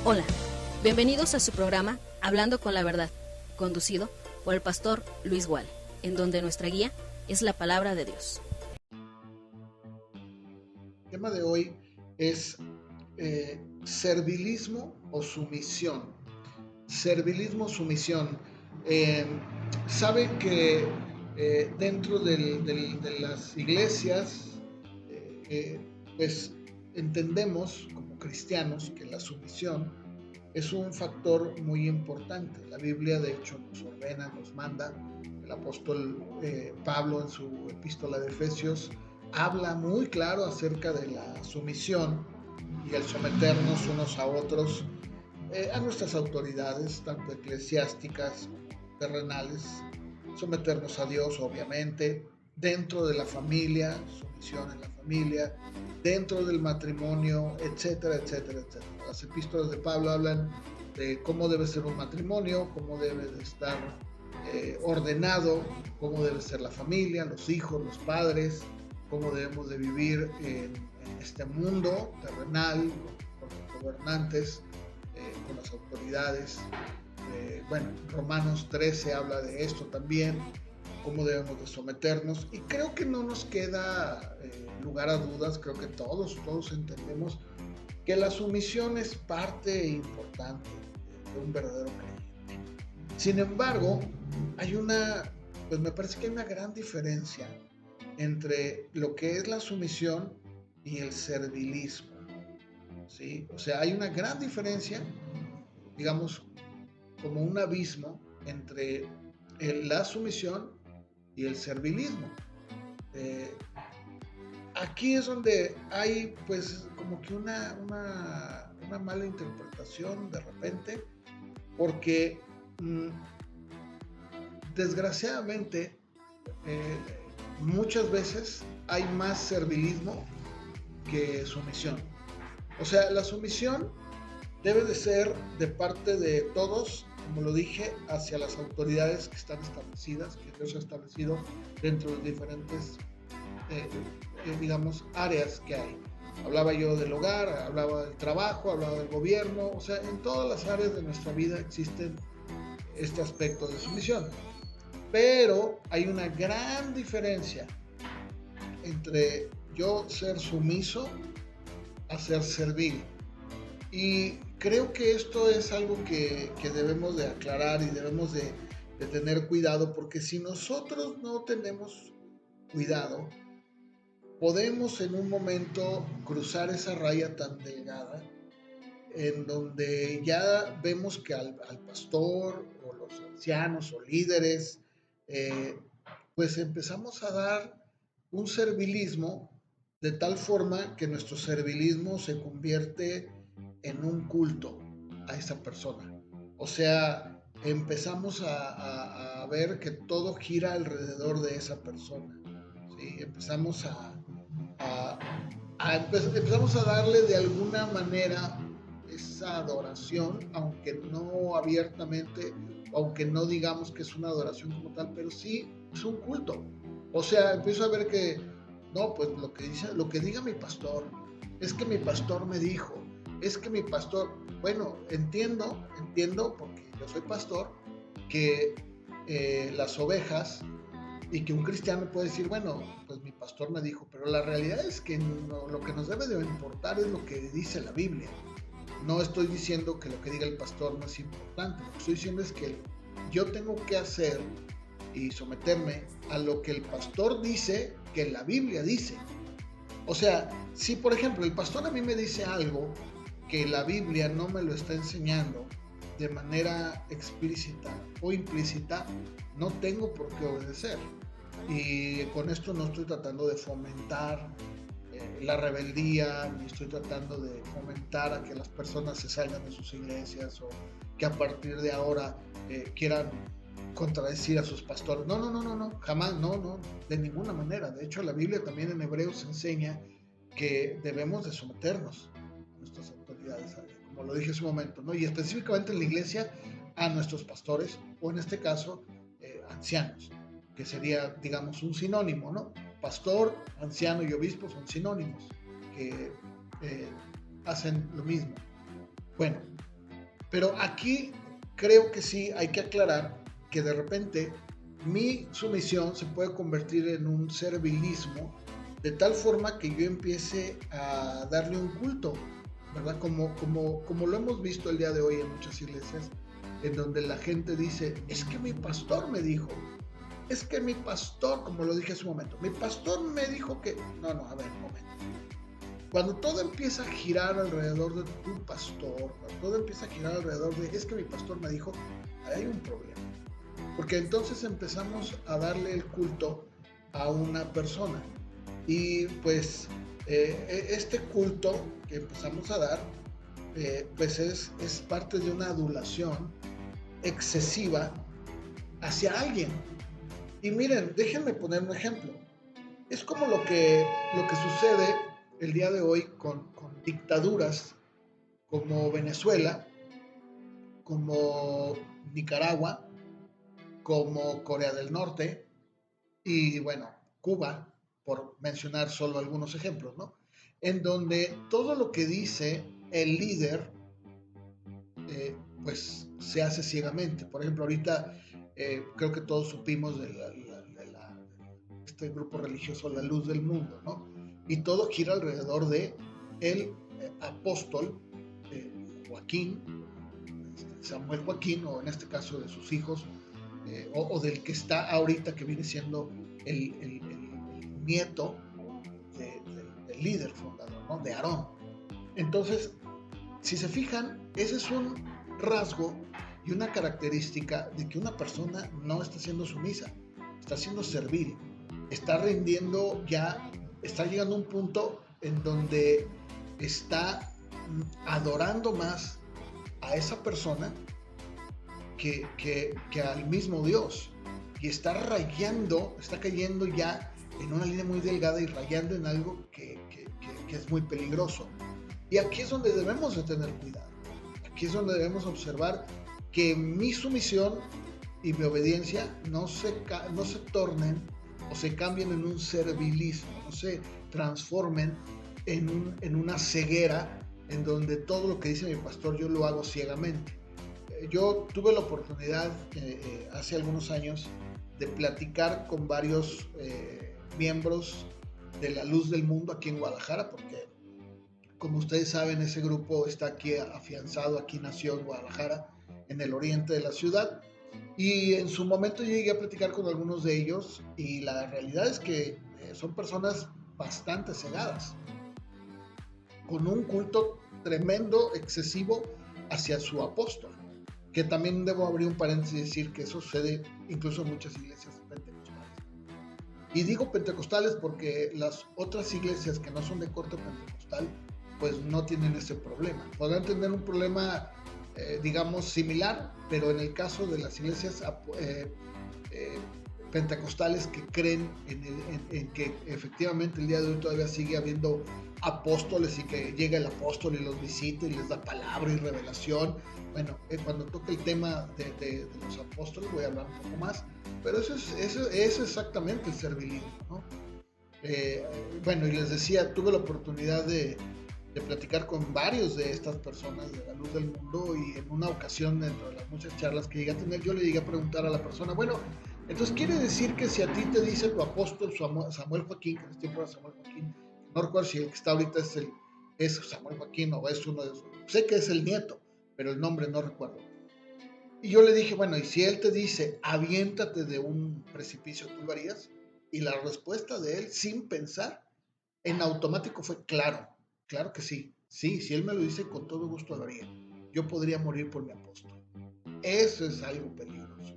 Hola, bienvenidos a su programa Hablando con la Verdad, conducido por el pastor Luis Gual, en donde nuestra guía es la palabra de Dios. El tema de hoy es servilismo o sumisión. Servilismo o sumisión. Saben que dentro de las iglesias, pues entendemos como cristianos que la sumisión es un factor muy importante. La Biblia de hecho nos ordena, nos manda. El apóstol Pablo en su epístola de Efesios habla muy claro acerca de la sumisión y el someternos unos a otros, a nuestras autoridades, tanto eclesiásticas como terrenales, someternos a Dios, obviamente, dentro de la familia, sumisión en la familia, dentro del matrimonio, etcétera, etcétera, etcétera. Las epístolas de Pablo hablan de cómo debe ser un matrimonio, cómo debe de estar ordenado, cómo debe ser la familia, los hijos, los padres, cómo debemos de vivir en este mundo terrenal, con los gobernantes, con las autoridades. Bueno, Romanos 13 habla de esto también, cómo debemos de someternos, y creo que no nos queda lugar a dudas, creo que todos entendemos que la sumisión es parte importante de un verdadero creyente. Sin embargo, pues me parece que hay una gran diferencia entre lo que es la sumisión y el servilismo, ¿sí? O sea, hay una gran diferencia, digamos, como un abismo entre la sumisión y el servilismo. Aquí es donde hay pues como que una mala interpretación de repente, porque desgraciadamente muchas veces hay más servilismo que sumisión. O sea, la sumisión debe de ser de parte de todos, como lo dije, hacia las autoridades que están establecidas, que Dios ha establecido dentro de diferentes, digamos, áreas que hay. Hablaba yo del hogar, hablaba del trabajo, hablaba del gobierno, o sea, en todas las áreas de nuestra vida existen este aspecto de sumisión. Pero hay una gran diferencia entre yo ser sumiso a ser servil. Y creo que esto es algo que debemos de aclarar y debemos de tener cuidado, porque si nosotros no tenemos cuidado, podemos en un momento cruzar esa raya tan delgada en donde ya vemos que al pastor o los ancianos o líderes, pues empezamos a dar un servilismo de tal forma que nuestro servilismo se convierte en un culto a esa persona. O sea, empezamos a ver que todo gira alrededor de esa persona, ¿sí? Empezamos empezamos a darle de alguna manera esa adoración, aunque no abiertamente, aunque no digamos que es una adoración como tal, pero sí es un culto. O sea, empiezo a ver que, no, pues lo que diga mi pastor, es que mi pastor me dijo, es que mi pastor, bueno, entiendo, porque yo soy pastor, que las ovejas, y que un cristiano puede decir, bueno, pues mi pastor me dijo, pero la realidad es que no, lo que nos debe de importar es lo que dice la Biblia. No estoy diciendo que lo que diga el pastor no es importante, lo que estoy diciendo es que yo tengo que hacer y someterme a lo que el pastor dice, que la Biblia dice. O sea, si por ejemplo el pastor a mí me dice algo que la Biblia no me lo está enseñando de manera explícita o implícita, no tengo por qué obedecer. Y con esto no estoy tratando de fomentar la rebeldía, ni estoy tratando de fomentar a que las personas se salgan de sus iglesias o que a partir de ahora quieran contradecir a sus pastores. No, jamás, no, de ninguna manera. De hecho, la Biblia también en Hebreos enseña que debemos de someternos a nuestras autoridades, como lo dije hace un momento, ¿no? Y específicamente en la iglesia a nuestros pastores, o en este caso, ancianos, que sería, digamos, un sinónimo, ¿no? Pastor, anciano y obispo son sinónimos que hacen lo mismo. Bueno, Pero aquí creo que sí hay que aclarar que de repente mi sumisión se puede convertir en un servilismo de tal forma que yo empiece a darle un culto, ¿verdad? Como lo hemos visto el día de hoy en muchas iglesias, en donde la gente dice, es que mi pastor me dijo, es que mi pastor, como lo dije hace un momento, mi pastor me dijo que... No, a ver, un momento. Cuando todo empieza a girar alrededor de tu pastor, cuando todo empieza a girar alrededor de, es que mi pastor me dijo, hay un problema. Porque entonces empezamos a darle el culto a una persona. Y pues este culto que empezamos a dar, pues es parte de una adulación excesiva hacia alguien. Y miren, déjenme poner un ejemplo. Es como lo que sucede el día de hoy con dictaduras como Venezuela, como Nicaragua, como Corea del Norte y bueno, Cuba, por mencionar solo algunos ejemplos, ¿no? En donde todo lo que dice el líder, pues se hace ciegamente. Por ejemplo, ahorita creo que todos supimos de este grupo religioso La Luz del Mundo, ¿no? Y todo gira alrededor de el apóstol Joaquín, Samuel Joaquín, o en este caso de sus hijos, o del que está ahorita, que viene siendo el nieto del líder fundador, ¿no? De Aarón. Entonces, si se fijan, ese es un rasgo y una característica de que una persona no está siendo sumisa, está siendo servil, está rindiendo ya, está llegando a un punto en donde está adorando más a esa persona que al mismo Dios, y está rayando, está cayendo ya en una línea muy delgada y rayando en algo que es muy peligroso. Y aquí es donde debemos de tener cuidado, aquí es donde debemos observar que mi sumisión y mi obediencia no se tornen o se cambien en un servilismo, no se transformen en una ceguera en donde todo lo que dice mi pastor yo lo hago ciegamente. Yo tuve la oportunidad hace algunos años de platicar con varios miembros de La Luz del Mundo aquí en Guadalajara, porque como ustedes saben, ese grupo está aquí afianzado, aquí nació en Guadalajara, en el oriente de la ciudad, y en su momento llegué a platicar con algunos de ellos, y la realidad es que son personas bastante cegadas, con un culto tremendo, excesivo hacia su apóstol, que también debo abrir un paréntesis y decir que eso sucede incluso en muchas iglesias pentecostales. Y digo pentecostales porque las otras iglesias que no son de corte pentecostal, pues no tienen ese problema. Podrán tener un problema, digamos, similar, pero en el caso de las iglesias pentecostales que creen en que efectivamente el día de hoy todavía sigue habiendo apóstoles y que llega el apóstol y los visita y les da palabra y revelación. Bueno, cuando toque el tema de los apóstoles voy a hablar un poco más, pero eso es exactamente el servilismo, ¿no? Bueno, y les decía, tuve la oportunidad de platicar con varios de estas personas de La Luz del Mundo, y en una ocasión, dentro de las muchas charlas que llegué a tener, yo le llegué a preguntar a la persona, bueno, entonces quiere decir que si a ti te dice tu apóstol Samuel Joaquín, que en este tiempo era Samuel Joaquín, no recuerdo si el que está ahorita es Samuel Joaquín o es uno de esos, sé que es el nieto, pero el nombre no recuerdo. Y yo le dije, bueno, y si él te dice, aviéntate de un precipicio, ¿tú lo harías? Y la respuesta de él, sin pensar, en automático fue claro que sí. Sí, si él me lo dice, con todo gusto lo haría. Yo podría morir por mi apóstol. Eso es algo peligroso.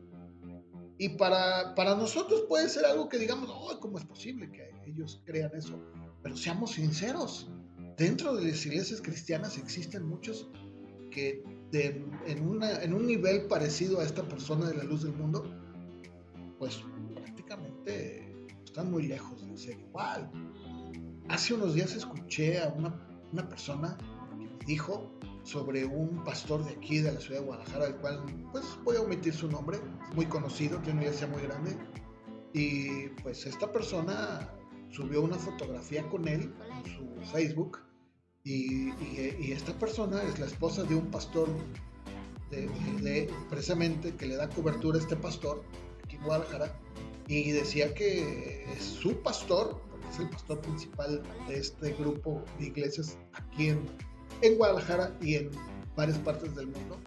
Y para nosotros puede ser algo que digamos, oh, ¿cómo es posible que ellos crean eso? Pero seamos sinceros, dentro de las iglesias cristianas existen muchos que en un nivel parecido a esta persona de La Luz del Mundo, pues prácticamente están muy lejos de ser igual. Hace unos días escuché a una persona que me dijo sobre un pastor de aquí, de la ciudad de Guadalajara, el cual, pues voy a omitir su nombre, muy conocido, tiene una iglesia muy grande, y pues esta persona subió una fotografía con él en su Facebook, y esta persona es la esposa de un pastor precisamente que le da cobertura a este pastor aquí en Guadalajara, y decía que es su pastor, porque es el pastor principal de este grupo de iglesias aquí en Guadalajara y en varias partes del mundo,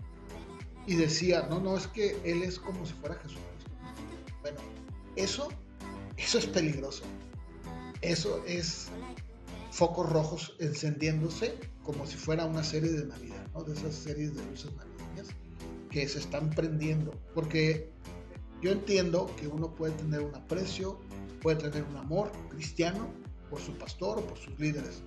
y decía, no, es que él es como si fuera Jesucristo. Bueno, eso es peligroso, eso es focos rojos encendiéndose como si fuera una serie de Navidad, ¿no? De esas series de luces navideñas que se están prendiendo, porque yo entiendo que uno puede tener un aprecio, puede tener un amor cristiano por su pastor o por sus líderes,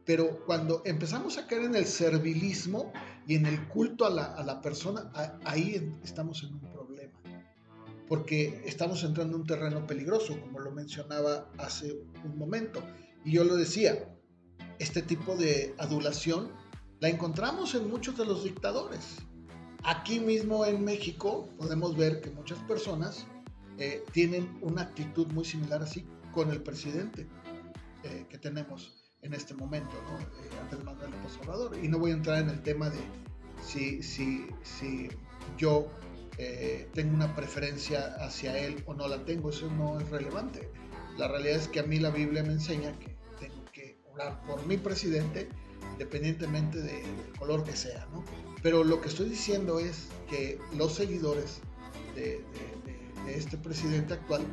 pero cuando empezamos a caer en el servilismo y en el culto a la persona, ahí estamos en un problema, porque estamos entrando en un terreno peligroso, como lo mencionaba hace un momento, y yo lo decía, este tipo de adulación la encontramos en muchos de los dictadores. Aquí mismo en México podemos ver que muchas personas tienen una actitud muy similar así con el presidente que tenemos en este momento, ¿no? Andrés Manuel López Obrador. Y no voy a entrar en el tema de si yo tengo una preferencia hacia él o no la tengo, eso no es relevante. La realidad es que a mí la Biblia me enseña que tengo que orar por mi presidente, independientemente del color que sea, ¿no? Pero lo que estoy diciendo es que los seguidores de este presidente actual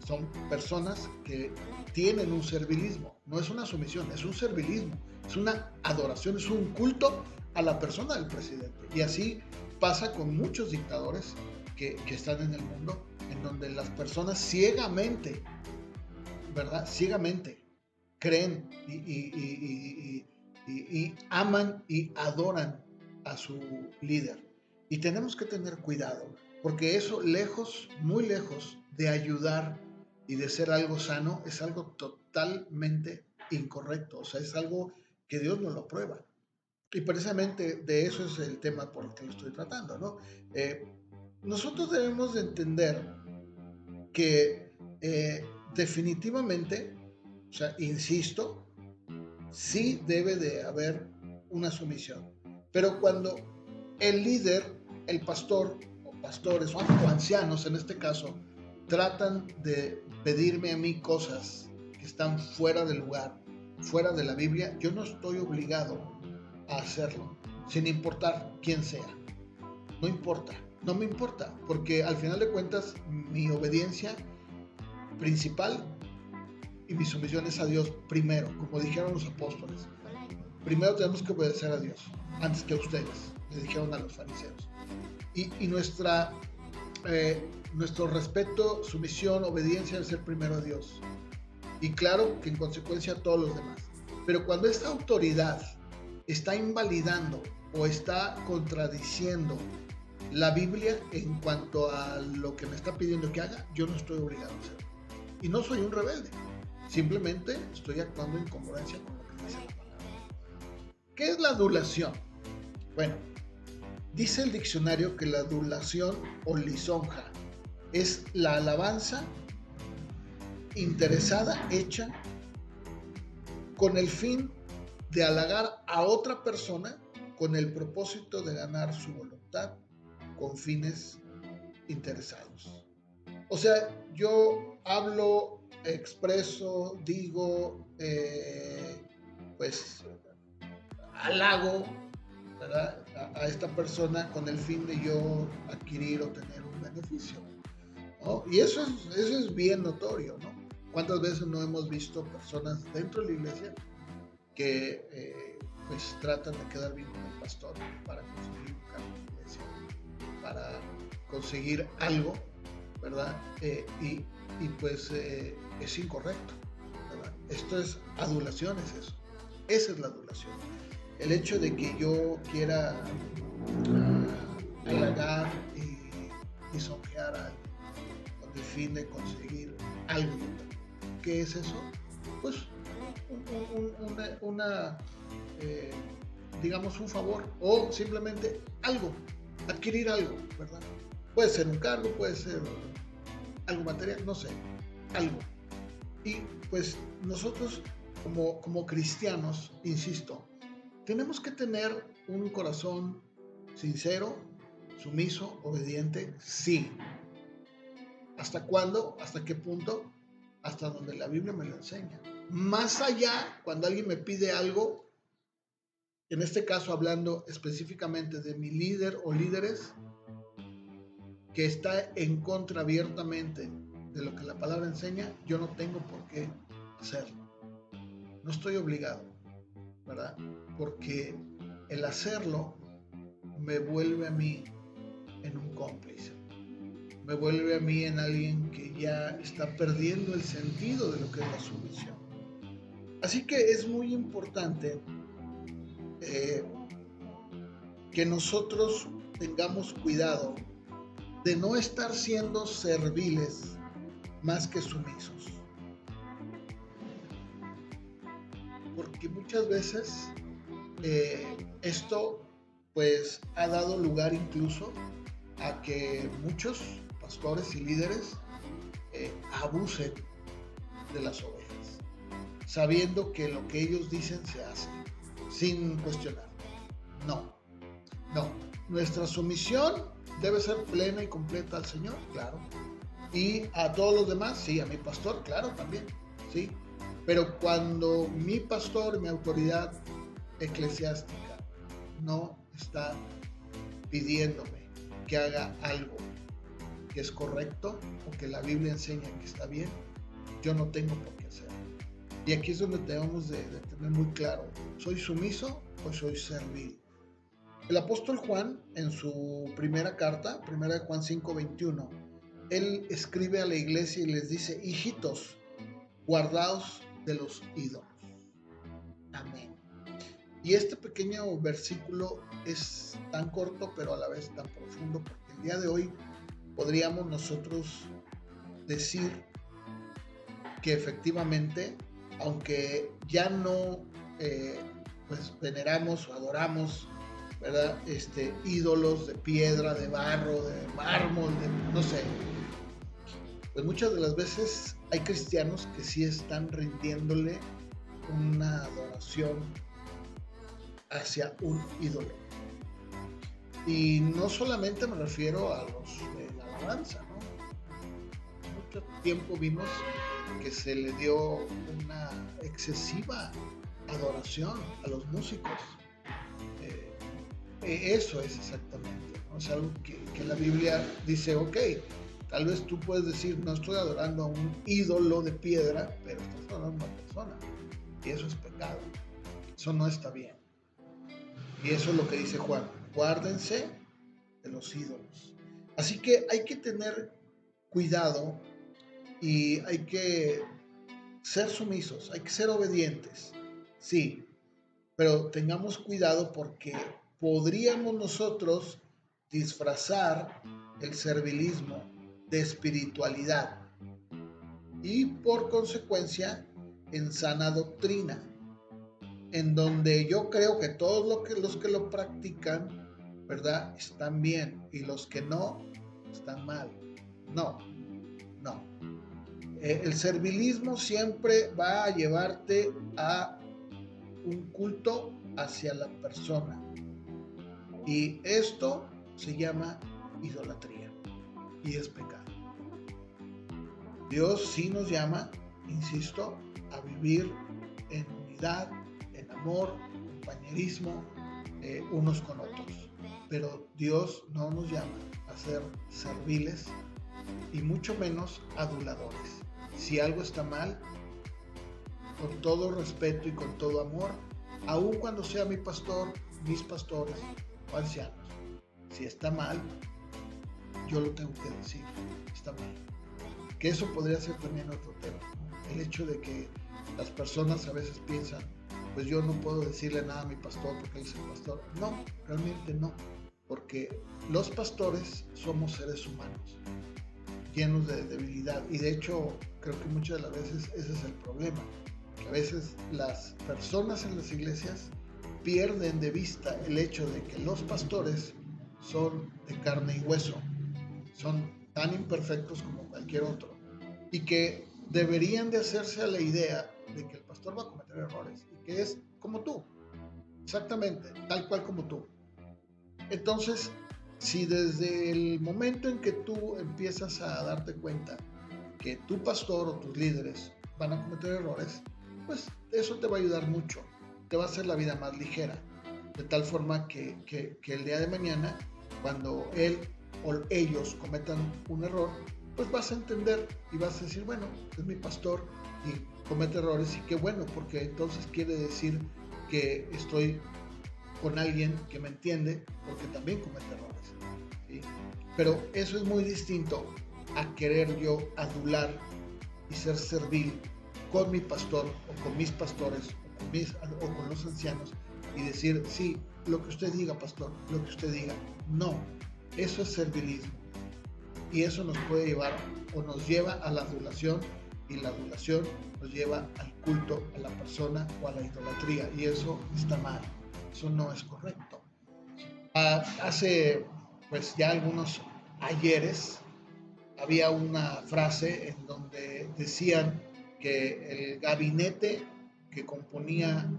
son personas que tienen un servilismo, no es una sumisión, es un servilismo, es una adoración, es un culto a la persona del presidente. Y así pasa con muchos dictadores que están en el mundo, en donde las personas ciegamente, ¿verdad? Ciegamente creen y aman y adoran a su líder. Y tenemos que tener cuidado, porque eso lejos, muy lejos de ayudar y de ser algo sano, es algo totalmente incorrecto. O sea, es algo que Dios no lo aprueba. Y precisamente de eso es el tema por el que lo estoy tratando, ¿no? Nosotros debemos de entender que definitivamente, o sea, insisto, sí debe de haber una sumisión. Pero cuando el líder, el pastor o pastores o ancianos en este caso, tratan de pedirme a mí cosas que están fuera del lugar, fuera de la Biblia, yo no estoy obligado a hacerlo, sin importar quién sea. No importa, no me importa, porque al final de cuentas mi obediencia principal y mi sumisión es a Dios primero, como dijeron los apóstoles. Primero tenemos que obedecer a Dios, antes que a ustedes, le dijeron a los fariseos. Y nuestro respeto, sumisión, obediencia debe ser primero a Dios. Y claro que en consecuencia a todos los demás. Pero cuando esta autoridad está invalidando o está contradiciendo la Biblia en cuanto a lo que me está pidiendo que haga, yo no estoy obligado a hacerlo. Y no soy un rebelde, simplemente estoy actuando en congruencia con lo que dice la palabra. ¿Qué es la adulación? Bueno, dice el diccionario que la adulación o lisonja es la alabanza interesada hecha con el fin de halagar a otra persona con el propósito de ganar su voluntad con fines interesados. O sea, yo hablo, expreso, digo, pues halago, ¿verdad?, a esta persona con el fin de yo adquirir o tener un beneficio, ¿no? Y eso es bien notorio, ¿no? ¿Cuántas veces no hemos visto personas dentro de la iglesia que pues tratan de quedar bien con el pastor para conseguir un cargo en la iglesia, para conseguir algo, ¿verdad? Y pues es incorrecto, ¿verdad? Esto es adulación, es eso. Esa es la adulación. El hecho de que yo quiera halagar y lisonjear a alguien con el fin de conseguir algo. ¿Qué es eso? Pues digamos un favor o simplemente algo, adquirir algo, ¿verdad? Puede ser un cargo, puede ser algo material, no sé, algo. Y pues nosotros como cristianos, insisto, tenemos que tener un corazón sincero, Sumiso, obediente, sí. ¿Hasta cuándo? ¿Hasta qué punto? Hasta donde la Biblia me lo enseña. Más allá, cuando alguien me pide algo, en este caso hablando específicamente de mi líder o líderes, que está en contra abiertamente de lo que la palabra enseña, yo no tengo por qué hacerlo. No estoy obligado, ¿verdad? Porque el hacerlo me vuelve a mí en un cómplice. Me vuelve a mí en alguien que ya está perdiendo el sentido de lo que es la sumisión. Así que es muy importante que nosotros tengamos cuidado de no estar siendo serviles más que sumisos. Porque muchas veces esto pues ha dado lugar incluso a que muchos pastores y líderes abusen de las ovejas, sabiendo que lo que ellos dicen se hace, sin cuestionar. No. Nuestra sumisión debe ser plena y completa al Señor, claro. Y a todos los demás, sí, a mi pastor, claro, también, sí. Pero cuando mi pastor, mi autoridad eclesiástica, no está pidiéndome que haga algo que es correcto o que la Biblia enseña que está bien, yo no tengo por qué hacerlo. Y aquí es donde debemos de tener muy claro, ¿soy sumiso o soy servil? El apóstol Juan, en su primera carta, 1 Juan 5:21, él escribe a la iglesia y les dice: hijitos, guardaos de los ídolos. Amén. Y este pequeño versículo es tan corto, pero a la vez tan profundo, porque el día de hoy podríamos nosotros decir que efectivamente, aunque ya no pues veneramos o adoramos, ¿verdad? Ídolos de piedra, de barro, de mármol, no sé, pues muchas de las veces hay cristianos que sí están rindiéndole una adoración hacia un ídolo. Y no solamente me refiero a los de la alabanza, ¿no? Mucho tiempo vimos que se le dio una excesiva adoración a los músicos. Eso es exactamente, ¿no? Es algo que la Biblia dice, ok, tal vez tú puedes decir, no estoy adorando a un ídolo de piedra, pero estás adorando a una persona. Y eso es pecado. Eso no está bien. Y eso es lo que dice Juan. Guárdense de los ídolos. Así que hay que tener cuidado y hay que ser sumisos, hay que ser obedientes. Sí, pero tengamos cuidado porque podríamos nosotros disfrazar el servilismo de espiritualidad y por consecuencia en sana doctrina, en donde yo creo que todos los que lo practican, ¿verdad?, están bien y los que no están mal. No. El servilismo siempre va a llevarte a un culto hacia la persona. Y esto se llama idolatría y es pecado. Dios sí nos llama, insisto, a vivir en unidad, en amor, compañerismo, unos con otros. Pero Dios no nos llama a ser serviles y mucho menos aduladores. Si algo está mal, con todo respeto y con todo amor, aun cuando sea mi pastor, mis pastores o ancianos, si está mal, yo lo tengo que decir, está mal. Que eso podría ser también otro tema, ¿no? El hecho de que las personas a veces piensan, pues yo no puedo decirle nada a mi pastor porque él es el pastor. No, realmente no, porque los pastores somos seres humanos, llenos de debilidad, y de hecho creo que muchas de las veces ese es el problema, que a veces las personas en las iglesias pierden de vista el hecho de que los pastores son de carne y hueso, son tan imperfectos como cualquier otro, y que deberían de hacerse a la idea de que el pastor va a cometer errores y que es como tú, exactamente, tal cual como tú. Entonces, Si desde el momento en que tú empiezas a darte cuenta que tu pastor o tus líderes van a cometer errores, pues eso te va a ayudar mucho, te va a hacer la vida más ligera, de tal forma que el día de mañana, cuando él o ellos cometan un error, pues vas a entender y vas a decir, bueno, es mi pastor y comete errores, y qué bueno, porque entonces quiere decir que estoy con alguien que me entiende, porque también comete errores, ¿sí? Pero eso es muy distinto a querer yo adular y ser servil con mi pastor o con mis pastores o con los ancianos y decir, sí, lo que usted diga, pastor, lo que usted diga. No, eso es servilismo, y eso nos puede llevar o nos lleva a la adulación, y la adulación nos lleva al culto a la persona o a la idolatría, y eso está mal, eso no es correcto. Hace pues ya algunos ayeres había una frase en donde decían que el gabinete que componía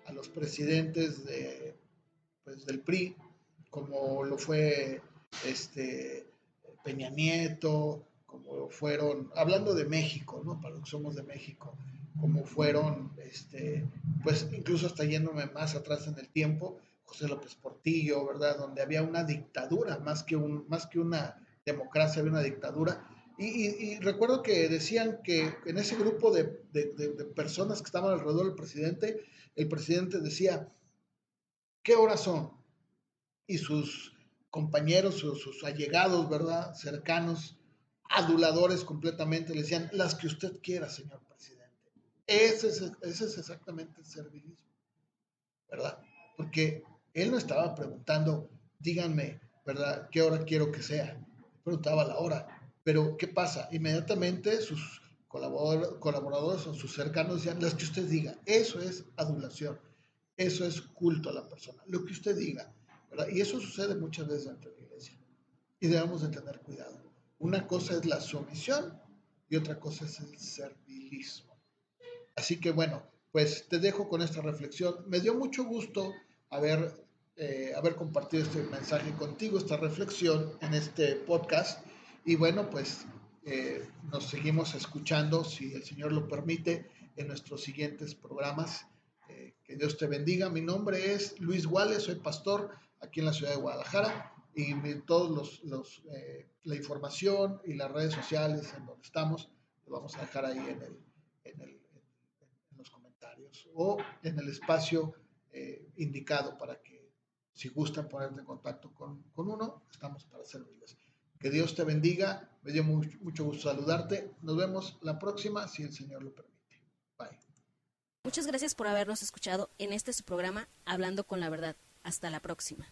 a los presidentes pues, del PRI, como lo fue Peña Nieto, como fueron, hablando de México, ¿no? Para los que somos de México, como fueron, pues incluso hasta yéndome más atrás en el tiempo, José López Portillo, ¿verdad? Donde había una dictadura, más que una democracia, había una dictadura. Y recuerdo que decían que en ese grupo de personas que estaban alrededor del presidente, el presidente decía, ¿qué horas son? Y sus compañeros, sus allegados, ¿verdad? Cercanos, aduladores completamente, le decían, las que usted quiera, señor presidente. Ese es exactamente el servilismo, ¿verdad? Porque él no estaba preguntando, díganme, ¿verdad? ¿Qué hora quiero que sea? Preguntaba la hora. Pero, ¿qué pasa? Inmediatamente sus colaboradores o sus cercanos decían, las que usted diga. Eso es adulación. Eso es culto a la persona. Lo que usted diga, ¿verdad? Y eso sucede muchas veces dentro de la iglesia. Y debemos de tener cuidado. Una cosa es la sumisión y otra cosa es el servilismo. Así que bueno, pues te dejo con esta reflexión. Me dio mucho gusto haber compartido este mensaje contigo, esta reflexión en este podcast. Y bueno, pues nos seguimos escuchando, si el Señor lo permite, en nuestros siguientes programas. Que Dios te bendiga. Mi nombre es Luis Wales, soy pastor aquí en la ciudad de Guadalajara, y todos la información y las redes sociales en donde estamos, lo vamos a dejar ahí en los comentarios o en el espacio indicado, para que si gustan ponerte en contacto con uno, estamos para servirles. Que Dios te bendiga, me dio mucho gusto saludarte. Nos vemos la próxima, si el Señor lo permite. Bye. Muchas gracias por habernos escuchado en este su programa Hablando con la Verdad. Hasta la próxima.